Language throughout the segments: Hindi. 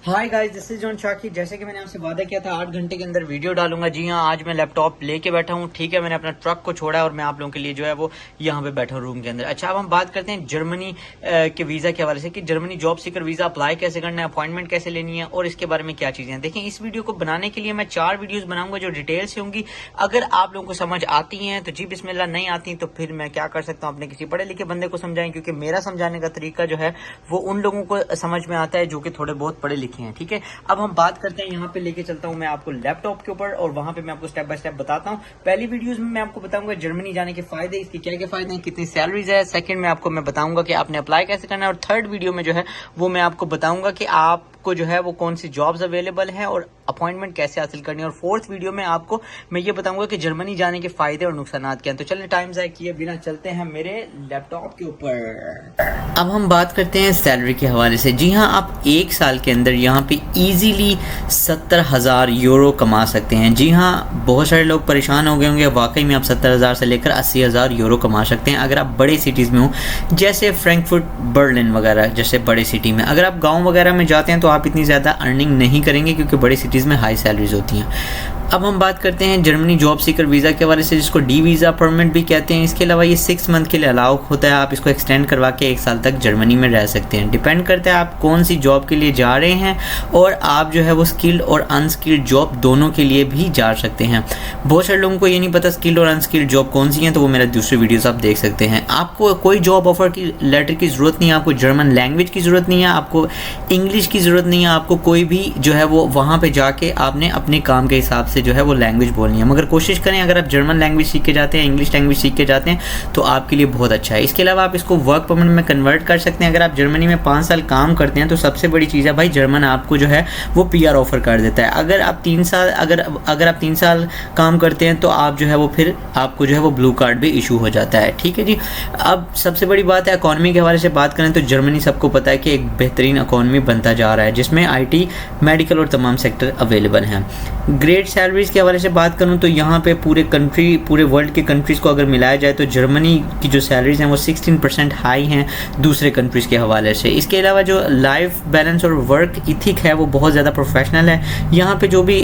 Hi guys, this is John Shakir. जैसे कि मैंने आपसे वादा किया था 8 घंटे के अंदर वीडियो डालूंगा। जी हाँ, आज मैं लैपटॉप लेके बैठा हूँ। ठीक है, मैंने अपना ट्रक को छोड़ा है और मैं आप लोगों के लिए जो है वो यहाँ पे बैठा हूँ रूम के अंदर। अच्छा, अब हम बात करते हैं जर्मनी के वीज़ा के हवाले से कि Germany job seeker visa apply कैसे करना है, अपॉइंटमेंट कैसे लेनी है और इसके बारे में क्या चीज़ें हैं। देखिए, इस वीडियो को बनाने के लिए मैं 4 वीडियोज़ बनाऊंगा जो डिटेल से होंगी। अगर आप लोगों को समझ आती हैं तो जी बिस्मिल्लाह, नहीं आती तो फिर मैं क्या कर सकता हूँ, अपने किसी पढ़े लिखे बंदे को समझाएं, क्योंकि मेरा समझाने का तरीका जो है वो उन लोगों को समझ में आता है जो कि थोड़े बहुत पढ़े लिखे हैं। ठीक है, अब हम बात करते हैं, यहाँ पे लेके चलता हूँ मैं आपको लैपटॉप के ऊपर और वहां पे मैं आपको स्टेप बाय स्टेप बताता हूँ। पहली वीडियोस में मैं आपको बताऊंगा जर्मनी जाने के फायदे, इसके क्या क्या फायदे हैं, कितनी सैलरीज है। सेकंड में आपको मैं बताऊंगा कि आपने अप्लाई कैसे करना है और थर्ड वीडियो में जो है वो मैं आपको बताऊंगा कि आपको जो है वो कौन सी जॉब्स अवेलेबल है और अपॉइंटमेंट कैसे हासिल करनी है। और फोर्थ वीडियो में आपको मैं ये बताऊंगा कि जर्मनी जाने के फायदे और नुकसान क्या हैं। तो चलिए टाइम ज़ाया किए बिना चलते हैं मेरे लैपटॉप के ऊपर। अब हम बात करते हैं सैलरी के हवाले से। जी हाँ, आप 1 साल के अंदर यहाँ पे इजीली 70,000 यूरो कमा सकते हैं। जी हाँ, बहुत सारे लोग परेशान हो गए होंगे, वाकई में आप 70,000 से लेकर 80,000 यूरो कमा सकते हैं अगर आप बड़े सिटीज़ में हो, जैसे फ्रैंकफर्ट, बर्लिन वगैरह जैसे बड़े सिटी में। अगर आप गाँव वगैरह में जाते हैं तो आप इतनी ज़्यादा अर्निंग नहीं करेंगे क्योंकि बड़ी सिटीज़ में हाई सैलरीज होती हैं। अब हम बात करते हैं जर्मनी जॉब सीकर वीज़ा के हवाले से, जिसको डी वीज़ा परमिट भी कहते हैं। इसके अलावा ये 6 मंथ के लिए अलाउ होता है, आप इसको एक्सटेंड करवा के 1 साल तक जर्मनी में रह सकते हैं। डिपेंड करता है आप कौन सी जॉब के लिए जा रहे हैं और आप जो है वो स्किल्ड और अनस्किल्ड जॉब दोनों के लिए भी जा सकते हैं। बहुत सारे लोगों को ये नहीं पता स्किल्ड और अनस्किल्ड जॉब कौन सी हैं, तो वो मेरा दूसरी वीडियोस आप देख सकते हैं। आपको कोई जॉब ऑफर की लेटर की ज़रूरत नहीं है, आपको जर्मन लैंग्वेज की ज़रूरत नहीं है, आपको इंग्लिश की ज़रूरत नहीं है, आपको कोई भी जो है वो वहाँ पर जाके आपने अपने काम के हिसाब से जो है वो लैंग्वेज बोलनी है। मगर कोशिश करें, अगर आप जर्मन लैंग्वेज सीख के जाते हैं, इंग्लिश लैंग्वेज सीख के जाते हैं तो आपके लिए बहुत अच्छा है। इसके अलावा आप इसको वर्क परमिट में कन्वर्ट कर सकते हैं। अगर आप जर्मनी में 5 साल काम करते हैं तो सबसे बड़ी चीज़ है भाई, जर्मन आपको जो है वो पीआर ऑफर कर देता है। अगर आप 3 साल अगर आप 3 साल काम करते हैं तो आप जो है वो फिर आपको जो है वो ब्लू कार्ड भी इशू हो जाता है। ठीक है जी। अब सबसे बड़ी बात है इकॉनमी के हवाले से बात करें तो जर्मनी सबको पता है कि एक बेहतरीन इकॉनमी बनता जा रहा है, जिसमें IT, मेडिकल और तमाम सेक्टर अवेलेबल हैं। ग्रेट सैलरीज के हवाले से बात करूं तो यहाँ पे पूरे वर्ल्ड के कंट्रीज़ को अगर मिलाया जाए तो जर्मनी की जो सैलरीज हैं वो 16% हाई हैं दूसरे कंट्रीज़ के हवाले से। इसके अलावा जो लाइफ बैलेंस और वर्क इथिक है वो बहुत ज़्यादा प्रोफेशनल है। यहाँ पे जो भी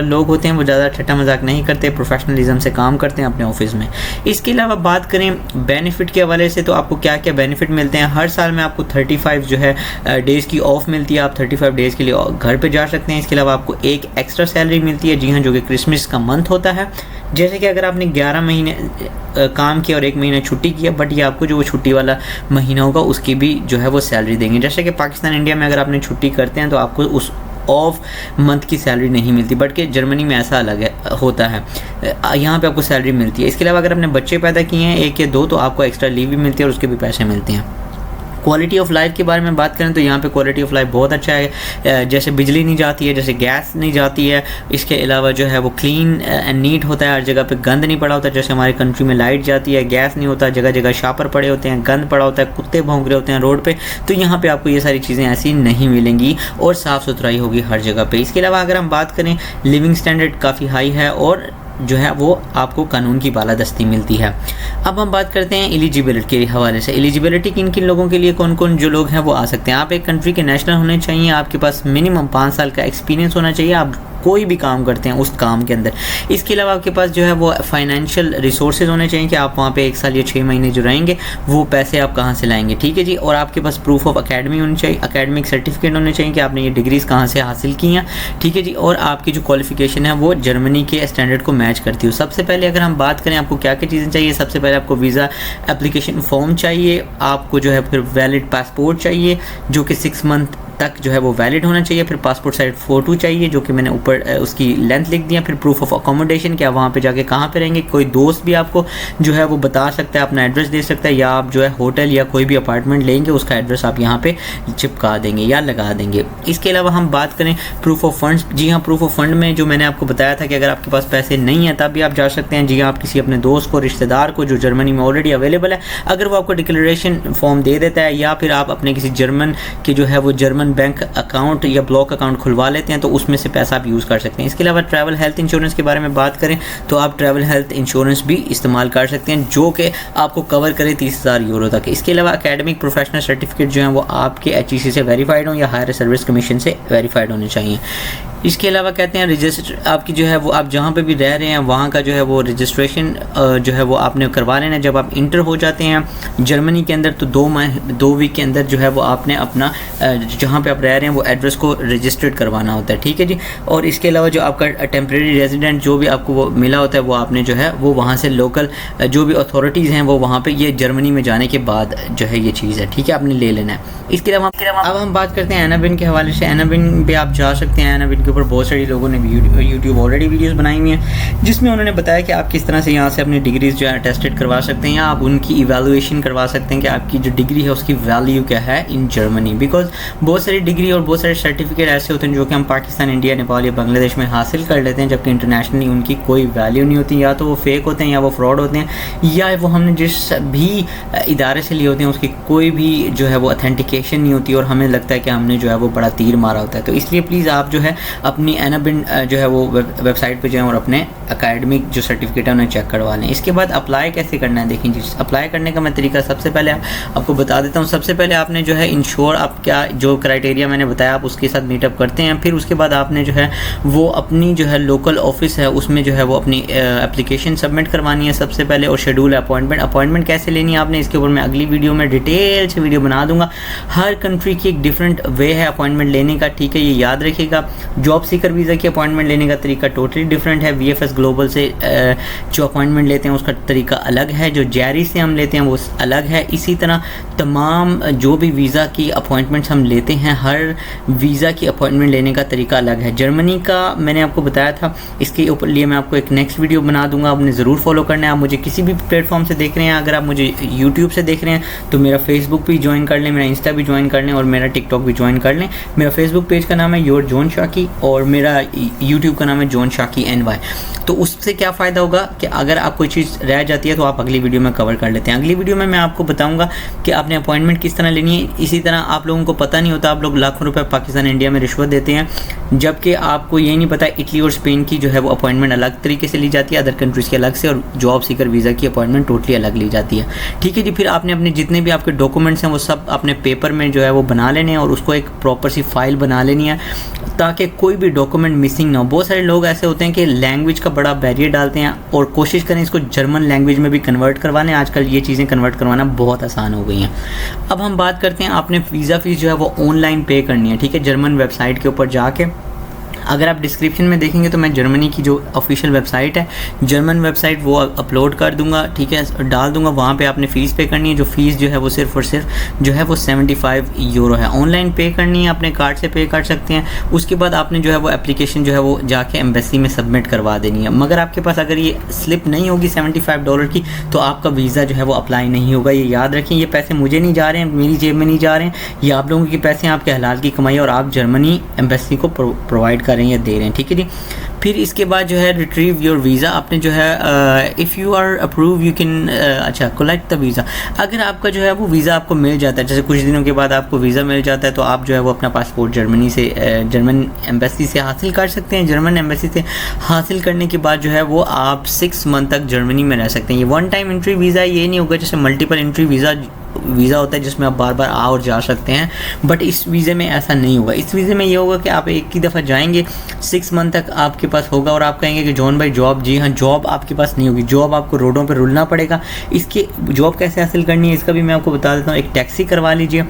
लोग होते हैं वो ज़्यादा ठट्टा मजाक नहीं करते, प्रोफेशनलिज्म से काम करते हैं अपने ऑफिस में। इसके अलावा बात करें बेनिफिट के हवाले से तो आपको क्या क्या बेनिफिट मिलते हैं। हर साल में आपको 35 जो है डेज़ की ऑफ मिलती है, आप 35 डेज़ के लिए घर पर जा सकते हैं। इसके अलावा आपको एक एक्स्ट्रा सैलरी मिलती है, जी हाँ, जो कि क्रिसमस का मंथ होता है। जैसे कि अगर आपने 11 महीने काम किया और 1 महीना छुट्टी किया, बट ये आपको जो वो छुट्टी वाला महीना होगा उसकी भी जो है वो सैलरी देंगे। जैसे कि पाकिस्तान, इंडिया में अगर आपने छुट्टी करते हैं तो आपको उस ऑफ मंथ की सैलरी नहीं मिलती, बट कि जर्मनी में ऐसा अलग है होता है, यहाँ पे आपको सैलरी मिलती है। इसके अलावा अगर आपने बच्चे पैदा किए हैं 1 या 2 तो आपको एक्स्ट्रा लीव भी मिलती है और उसके भी पैसे मिलते हैं। क्वालिटी ऑफ लाइफ के बारे में बात करें तो यहाँ पे क्वालिटी ऑफ लाइफ बहुत अच्छा है। जैसे बिजली नहीं जाती है, जैसे गैस नहीं जाती है। इसके अलावा जो है वो क्लीन एंड नीट होता है, हर जगह पे गंद नहीं पड़ा होता। जैसे हमारे कंट्री में लाइट जाती है, गैस नहीं होता, जगह जगह शापर पड़े होते हैं, गंद पड़ा होता है, कुत्ते भौंक रहे होते हैं रोड पे, तो यहाँ पे आपको ये सारी चीज़ें ऐसी नहीं मिलेंगी और साफ़ सुथराई होगी हर जगह पे। इसके अलावा अगर हम बात करें, लिविंग स्टैंडर्ड काफ़ी हाई है और जो है वो आपको कानून की बालादस्ती मिलती है। अब हम बात करते हैं एलिजिबिलिटी के हवाले से। एलिजिबिलिटी किन किन लोगों के लिए, कौन कौन जो लोग हैं वो आ सकते हैं। आप एक कंट्री के नेशनल होने चाहिए, आपके पास मिनिमम 5 साल का एक्सपीरियंस होना चाहिए, आप कोई भी काम करते हैं उस काम के अंदर। इसके अलावा आपके पास जो है वो फाइनेंशियल रिसोर्सेज होने चाहिए कि आप वहाँ पे 1 साल या 6 महीने जो रहेंगे वो पैसे आप कहाँ से लाएंगे। ठीक है जी। और आपके पास प्रूफ ऑफ अकेडमी होनी चाहिए, अकेडमिक सर्टिफिकेट होने चाहिए कि आपने ये डिग्रीज कहाँ से हासिल की हैं। ठीक है जी। और आपकी जो क्वालिफिकेशन है वो जर्मनी के स्टैंडर्ड को मैच करती हो। सबसे पहले अगर हम बात करें आपको क्या क्या चीज़ें चाहिए, सबसे पहले आपको वीज़ा एप्लीकेशन फॉर्म चाहिए, आपको जो है फिर वैलिड पासपोर्ट चाहिए जो कि 6 मंथ तक जो है वो वैलिड होना चाहिए। फिर पासपोर्ट साइज फ़ोटो चाहिए जो कि मैंने ऊपर उसकी लेंथ लिख दिया। फिर प्रूफ ऑफ अकोमोडेशन कि आप वहाँ पे जाके कहाँ पे रहेंगे। कोई दोस्त भी आपको जो है वो बता सकता है, अपना एड्रेस दे सकता है, या आप जो है होटल या कोई भी अपार्टमेंट लेंगे उसका एड्रेस आप यहाँ पे चिपका देंगे या लगा देंगे। इसके अलावा हम बात करें प्रूफ ऑफ फंड्स। जी हाँ, प्रूफ ऑफ फंड में जो मैंने आपको बताया था कि अगर आपके पास पैसे नहीं है तब भी आप जा सकते हैं। जी हाँ, आप किसी अपने दोस्त को, रिश्तेदार को जो जर्मनी में ऑलरेडी अवेलेबल है, अगर वो आपको डिक्लेरेशन फॉर्म दे देता है, या फिर आप अपने किसी जर्मन के जो है वो जर्मन बैंक अकाउंट या ब्लॉक अकाउंट खुलवा लेते हैं तो उसमें से पैसा आप यूज़ कर सकते हैं। इसके अलावा ट्रैवल हेल्थ इंश्योरेंस के बारे में बात करें तो आप ट्रैवल हेल्थ इंश्योरेंस भी इस्तेमाल कर सकते हैं जो कि आपको कवर करे 30,000 यूरो तक। इसके अलावा एकेडमिक प्रोफेशनल सर्टिफिकेट जो हैं वो आपके HEC से वेरीफाइड हों या हायर सर्विस कमीशन से वेरीफाइड होने चाहिए। इसके अलावा कहते हैं रजिस्टर आपकी जो है वो आप जहाँ पे भी रह रहे हैं वहाँ का जो है वो रजिस्ट्रेशन जो है वो आपने करवा लेना। जब आप इंटर हो जाते हैं जर्मनी के अंदर तो 2 वीक के अंदर जो है वो आपने अपना जहाँ पे आप रह रहे हैं वो एड्रेस को रजिस्टर्ड करवाना होता है, ठीक है जी। और इसके अलावा जो आपका टेम्प्रेरी रेजिडेंट जो भी आपको वो मिला होता है वो आपने जो है वो वहाँ से लोकल जो भी अथॉरिटीज़ हैं वो वहाँ पर ये जर्मनी में जाने के बाद जो है ये चीज़ है, ठीक है, आपने ले लेना है। इसके अलावा अब हम बात करते हैं एनाबिन के हवाले से। एनाबिन पे आप जा सकते हैं। एनाबिन के ऊपर बहुत सारे लोगों ने यूट्यूब ऑलरेडी वीडियोस बनाई हुई हैं जिसमें उन्होंने बताया कि आप किस तरह से यहाँ से अपनी डिग्रीज जो है टेस्टेड करवा सकते हैं या आप उनकी इवैल्यूएशन करवा सकते हैं कि आपकी जो डिग्री है उसकी वैल्यू क्या है इन जर्मनी। बिकॉज बहुत सारी डिग्री और बहुत सारे सर्टिफिकेट ऐसे होते हैं जो कि हम पाकिस्तान, इंडिया, नेपाल या बांग्लादेश में हासिल कर लेते हैं जबकि इंटरनेशनली उनकी कोई वैल्यू नहीं होती। या तो वो फेक होते हैं या वो फ्रॉड होते हैं या वो हमने जिस भी इदारे से लिए होते हैं उसकी कोई भी जो है वो ऑथेंटिकेशन नहीं होती और हमें लगता है कि हमने जो है वो बड़ा तीर मारा होता है। तो इसलिए प्लीज़ आप जो है अपनी एनाबिन जो है वो वेबसाइट पे जाएं और अपने एकेडमिक जो सर्टिफिकेट है उन्हें चेक करवा लें। इसके बाद अप्लाई कैसे करना है देखें जी। अप्लाई करने का मैं तरीका सबसे पहले आपको बता देता हूँ। सबसे पहले आपने जो है इंश्योर आप क्या जो क्राइटेरिया मैंने बताया आप उसके साथ मीटअप करते हैं। फिर उसके बाद आपने जो है वो अपनी जो है लोकल ऑफिस है उसमें जो है वो अपनी एप्लीकेशन सबमिट करवानी है सबसे पहले और शेड्यूल अपॉइंटमेंट कैसे लेनी है आपने इसके ऊपर मैं अगली वीडियो में डिटेल से वीडियो बना दूंगा। हर कंट्री की एक डिफरेंट वे है अपॉइंटमेंट लेने का, ठीक है, ये याद रखिएगा। जॉब सीकर वीज़ा की अपॉइंटमेंट लेने का तरीका टोटली डिफरेंट है। VFS ग्लोबल से जो अपॉइंटमेंट लेते हैं उसका तरीका अलग है, जो जैरी से हम लेते हैं वो अलग है। इसी तरह तमाम जो भी वीज़ा की अपॉइंटमेंट्स हम लेते हैं हर वीज़ा की अपॉइंटमेंट लेने का तरीका अलग है। जर्मनी का मैंने आपको बताया था, इसके ऊपर लिए मैं आपको एक नेक्स्ट वीडियो बना दूंगा, आपने ज़रूर फॉलो करना है। आप मुझे किसी भी प्लेटफॉर्म से देख रहे हैं, अगर आप मुझे यूट्यूब से देख रहे हैं तो मेरा फेसबुक भी ज्वाइन कर लें, मेरा इंस्टा भी ज्वाइन कर लें और मेरा टिकटॉक भी ज्वाइन कर लें। मेरा फेसबुक पेज का नाम है योर जॉन शाकी और मेरा यूट्यूब का नाम है जॉन शाकी NY। तो उससे क्या फ़ायदा होगा कि अगर आप कोई चीज़ रह जाती है तो आप अगली वीडियो में कवर कर लेते हैं। अगली वीडियो में मैं आपको बताऊंगा कि आपने अपॉइंटमेंट किस तरह लेनी है। इसी तरह आप लोगों को पता नहीं होता, आप लोग लाखों रुपए पाकिस्तान, इंडिया में रिश्वत देते हैं जबकि आपको ये नहीं पता इटली और स्पेन की जो है वो अपॉइंटमेंट अलग तरीके से ली जाती है, अदर कंट्रीज़ की अलग से, और जॉब सीकर वीज़ा की अपॉइंटमेंट टोटली अलग ली जाती है, ठीक है जी। फिर आपने अपने जितने भी आपके डॉक्यूमेंट्स हैं वो सब अपने पेपर में जो है वो बना लेने हैं और उसको एक प्रॉपर सी फाइल बना लेनी है ताकि कोई भी डॉक्यूमेंट मिसिंग ना हो। बहुत सारे लोग ऐसे होते हैं कि लैंग्वेज का बड़ा बैरियर डालते हैं और कोशिश करें इसको जर्मन लैंग्वेज में भी कन्वर्ट करवाने। आजकल ये चीज़ें कन्वर्ट करवाना बहुत आसान हो गई हैं। अब हम बात करते हैं आपने वीज़ा फ़ीस जो है वो ऑनलाइन पे करनी है, ठीक है, जर्मन वेबसाइट के ऊपर जाके। अगर आप डिस्क्रिप्शन में देखेंगे तो मैं जर्मनी की जो ऑफिशियल वेबसाइट है जर्मन वेबसाइट वो अपलोड कर दूंगा, ठीक है, डाल दूंगा। वहाँ पे आपने फ़ीस पे करनी है, जो फ़ीस जो है वो सिर्फ और सिर्फ जो है वो 75 यूरो है। ऑनलाइन पे करनी है, अपने कार्ड से पे कर सकते हैं। उसके बाद आपने जो है वो एप्लीकेशन जो है वो जाके एम्बेसी में सबमिट करवा देनी है। मगर आपके पास अगर ये स्लिप नहीं होगी $75 की तो आपका वीज़ा जो है वो अप्लाई नहीं होगा। ये याद रखें, ये पैसे मुझे नहीं जा रहे हैं, मेरी जेब में नहीं जा रहे हैं, ये आप लोगों के पैसे हैं, आपके हलाल की कमाई और आप जर्मनी एम्बेसी को प्रोवाइड कर रहे हैं या दे रहे हैं, ठीक है जी। फिर इसके बाद जो है रिट्रीव योर वीज़ा, आपने जो है if you are approve you can collect the visa. अगर आपका जो है वो वीज़ा आपको मिल जाता है, जैसे कुछ दिनों के बाद आपको वीज़ा मिल जाता है तो आप जो है वो अपना पासपोर्ट जर्मनी से जर्मन एम्बेसी से हासिल कर सकते हैं। जर्मन एम्बेसी से हासिल करने के बाद जो है वो आप 6 मंथ तक जर्मनी में रह सकते हैं। ये 1 टाइम एंट्री वीज़ा ये नहीं होगा जैसे मल्टीपल एंट्री वीज़ा होता है जिसमें आप बार बार आ और जा सकते हैं, बट इस वीज़े में ऐसा नहीं होगा। इस वीज़े में ये होगा कि आप एक ही दफ़ा जाएंगे, 6 मंथ तक आपके पास होगा और आप कहेंगे कि जॉन भाई जॉब, जी हाँ, जॉब आपके पास नहीं होगी, जॉब आपको रोडों पर रुलना पड़ेगा। इसकी जॉब कैसे हासिल करनी है इसका भी मैं आपको बता देता हूँ। एक टैक्सी करवा लीजिए,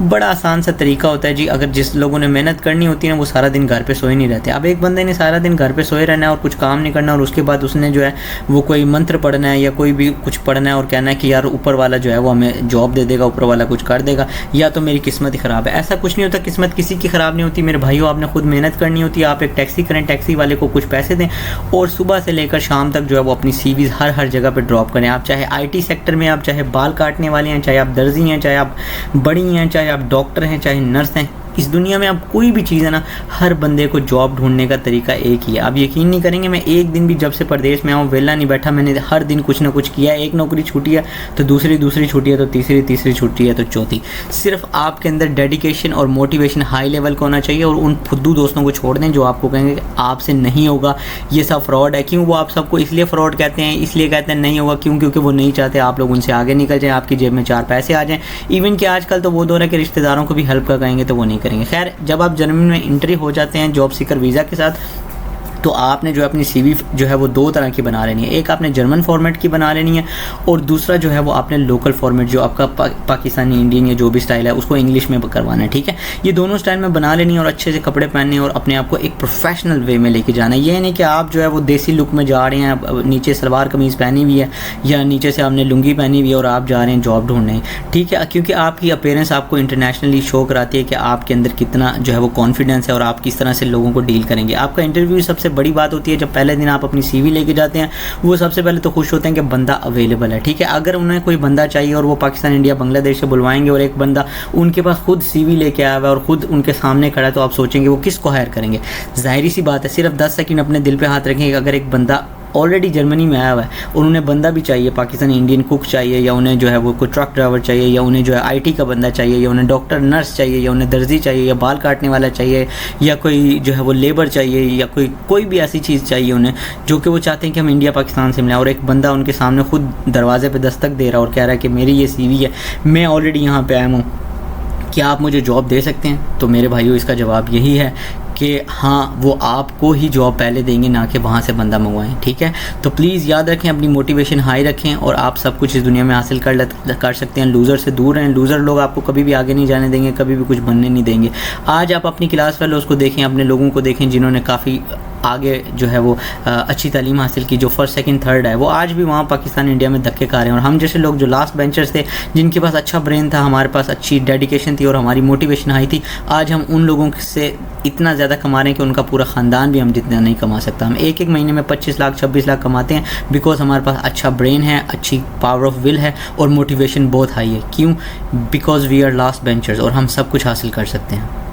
बड़ा आसान सा तरीका होता है जी। अगर जिस लोगों ने मेहनत करनी होती है ना वो सारा दिन घर पे सोए नहीं रहते। अब एक बंदे ने सारा दिन घर पे सोए रहना है और कुछ काम नहीं करना और उसके बाद उसने जो है वो कोई मंत्र पढ़ना है या कोई भी कुछ पढ़ना है और कहना है कि यार ऊपर वाला जो है वो हमें जॉब दे देगा, ऊपर वाला कुछ कर देगा, या तो मेरी किस्मत ही ख़राब है। ऐसा कुछ नहीं होता, किस्मत किसी की ख़राब नहीं होती मेरे भाइयों। आपने खुद मेहनत करनी होती है। आप एक टैक्सी करें, टैक्सी वाले को कुछ पैसे दें और सुबह से लेकर शाम तक जो है वो अपनी CVs हर जगह पर ड्रॉप करें। आप चाहे IT सेक्टर में, आप चाहे बाल काटने वाले हैं, चाहे आप दर्जी हैं, चाहे आप बड़ी हैं, चाहे आप डॉक्टर हैं, चाहे नर्स हैं, इस दुनिया में अब कोई भी चीज़ है ना, हर बंदे को जॉब ढूंढने का तरीका एक ही है। आप यकीन नहीं करेंगे, मैं एक दिन भी जब से परदेश में आऊँ वेला नहीं बैठा, मैंने हर दिन कुछ ना कुछ किया। एक नौकरी छूटी है तो दूसरी छूटी है तो तीसरी छूटी है तो चौथी। सिर्फ आपके अंदर डेडिकेशन और मोटिवेशन हाई लेवल का होना चाहिए, और उन फुद्दू दोस्तों को छोड़ दें जो आपको कहेंगे कि आपसे नहीं होगा, ये सब फ्रॉड है। क्यों? वो आप सबको इसलिए फ्रॉड कहते हैं, इसलिए कहते हैं नहीं होगा, क्यों? क्योंकि वो नहीं चाहते आप लोग उनसे आगे निकल जाएं, आपकी जेब में 4 पैसे आ जाएं। इवन कि आजकल तो वो दौर है कि रिश्तेदारों को भी हेल्प का कहेंगे तो वो नहीं करेंगे। खैर, जब आप जर्मनी में एंट्री हो जाते हैं जॉब सीकर वीज़ा के साथ, तो आपने जो है अपनी सीवी जो है वो 2 तरह की बना लेनी है। एक आपने जर्मन फॉर्मेट की बना लेनी है, और दूसरा जो है वो आपने लोकल फॉर्मेट जो आपका पाकिस्तानी, इंडियन या जो भी स्टाइल है उसको इंग्लिश में करवाना है। ठीक है, ये दोनों स्टाइल में बना लेनी है, और अच्छे से कपड़े पहनने और अपने आप को एक प्रोफेशनल वे में लेके जाना है। ये नहीं कि आप जो है वो देसी लुक में जा रहे हैं, नीचे सलवार कमीज़ पहनी हुई है या नीचे से आपने लुंगी पहनी हुई है और आप जा रहे हैं जॉब ढूंढने। ठीक है, क्योंकि आपकी अपीयरेंस आपको इंटरनेशनली शो कराती है कि आपके अंदर कितना जो है वो कॉन्फिडेंस है और आप किस तरह से लोगों को डील करेंगे। आपका इंटरव्यू सबसे बड़ी बात होती है, जब पहले दिन आप अपनी सीवी लेके जाते हैं, वो सबसे पहले तो खुश होते हैं कि बंदा अवेलेबल है। ठीक है, अगर उन्हें कोई बंदा चाहिए और वो पाकिस्तान, इंडिया, बांग्लादेश से बुलवाएंगे और एक बंदा उनके पास खुद सीवी लेके आया हुआ है और खुद उनके सामने खड़ा है, तो आप सोचेंगे वो किसको हायर करेंगे। जाहिर सी बात है, सिर्फ 10 सेकंड अपने दिल पे हाथ रखेंगे, अगर एक बंदा ऑलरेडी जर्मनी में आया हुआ है और उन्हें बंदा भी चाहिए, पाकिस्तानी इंडियन कुक चाहिए, या उन्हें जो है वो कोई ट्रक ड्राइवर चाहिए, या उन्हें जो है आईटी का बंदा चाहिए, या उन्हें डॉक्टर नर्स चाहिए, या उन्हें दर्जी चाहिए, या बाल काटने वाला चाहिए, या कोई जो है वो लेबर चाहिए, या कोई भी ऐसी चीज़ चाहिए उन्हें जो कि वो चाहते हैं कि हम इंडिया पाकिस्तान से मिलें, और एक बंदा उनके सामने खुद दरवाजे पर दस्तक दे रहा है और कह रहा है कि मेरी ये सीवी है, मैं ऑलरेडी यहाँ पर आया हूँ, क्या आप मुझे जॉब दे सकते हैं? तो मेरे भाइयों, इसका जवाब यही है कि हाँ, वो आपको ही जॉब पहले देंगे, ना कि वहाँ से बंदा मंगवाएं। ठीक है, तो प्लीज़ याद रखें, अपनी मोटिवेशन हाई रखें, और आप सब कुछ इस दुनिया में हासिल कर सकते हैं। लूज़र से दूर रहें, लूज़र लोग आपको कभी भी आगे नहीं जाने देंगे, कभी भी कुछ बनने नहीं देंगे। आज आप अपनी क्लास फेलोज़ को देखें, अपने लोगों को देखें जिन्होंने काफ़ी आगे जो है वो अच्छी तालीम हासिल की, जो फर्स्ट, सेकंड, थर्ड है, वो आज भी वहाँ पाकिस्तान, इंडिया में धक्के खा रहे हैं। और हम जैसे लोग जो लास्ट बेंचर्स थे, जिनके पास अच्छा ब्रेन था, हमारे पास अच्छी डेडिकेशन थी और हमारी मोटिवेशन हाई थी, आज हम उन लोगों से इतना ज़्यादा कमा रहे हैं कि उनका पूरा ख़ानदान भी हम जितना नहीं कमा सकता। हम एक महीने में 25 लाख 26 लाख कमाते हैं, बिकॉज हमारे पास अच्छा ब्रेन है, अच्छी पावर ऑफ विल है और मोटिवेशन बहुत हाई है। क्यों? Because we are last benchers, और हम सब कुछ हासिल कर सकते हैं।